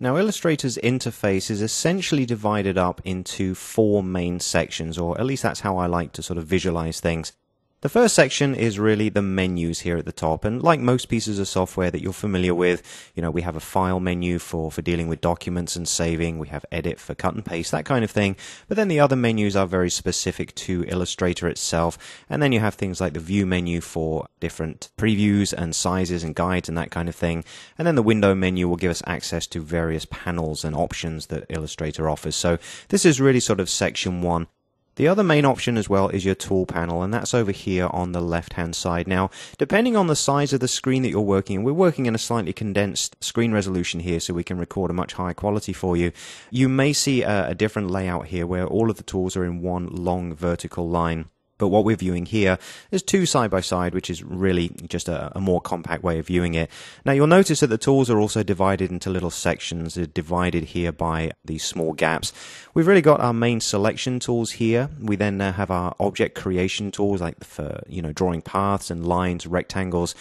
Now, Illustrator's interface is essentially divided up into four main sections, or at least that's how I like to sort of visualize things. The first section is really the menus here at the top, and like most pieces of software that you're familiar with, we have a file menu for dealing with documents and saving, we have edit for cut and paste, that kind of thing, but then the other menus are very specific to Illustrator itself, and then you have things like the view menu for different previews and sizes and guides and that kind of thing, and then the window menu will give us access to various panels and options that Illustrator offers. So this is really sort of section one. The other main option as well is your tool panel, and that's over here on the left-hand side. Now, depending on the size of the screen that you're working in, we're working in a slightly condensed screen resolution here so we can record a much higher quality for you. You may see a different layout here where all of the tools are in one long vertical line. But what we're viewing here is two side by side, which is really just a more compact way of viewing it. Now you'll notice that the tools are also divided into little sections. They're divided here by these small gaps. We've really got our main selection tools here. We then have our object creation tools, like for drawing paths and lines, rectangles,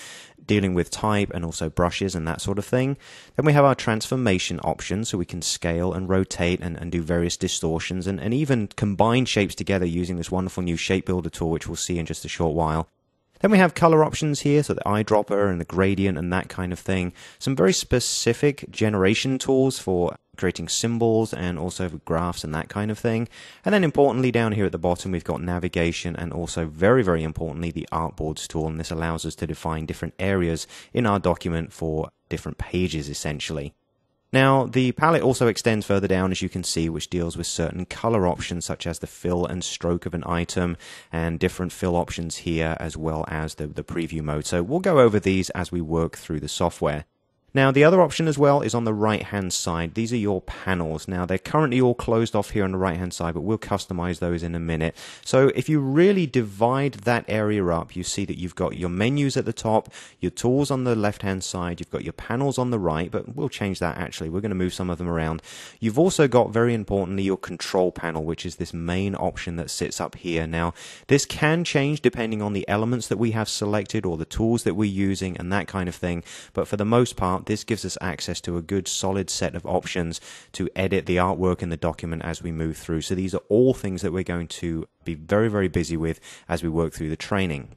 dealing with type and also brushes and that sort of thing. Then we have our transformation options, so we can scale and rotate and do various distortions and even combine shapes together using this wonderful new shape builder tool, which we'll see in just a short while. Then we have color options here, so the eyedropper and the gradient and that kind of thing. Some very specific generation tools for creating symbols and also graphs and that kind of thing. And then importantly down here at the bottom we've got navigation and also very, very importantly the artboards tool, and this allows us to define different areas in our document for different pages essentially. Now, the palette also extends further down, as you can see, which deals with certain color options such as the fill and stroke of an item and different fill options here, as well as the preview mode. So we'll go over these as we work through the software. Now, the other option as well is on the right-hand side. These are your panels. Now, they're currently all closed off here on the right-hand side, but we'll customize those in a minute. So if you really divide that area up, you see that you've got your menus at the top, your tools on the left-hand side, you've got your panels on the right, but we'll change that actually. We're going to move some of them around. You've also got, very importantly, your control panel, which is this main option that sits up here. Now, this can change depending on the elements that we have selected or the tools that we're using and that kind of thing, but for the most part, this gives us access to a good solid set of options to edit the artwork in the document as we move through. So these are all things that we're going to be very, very busy with as we work through the training.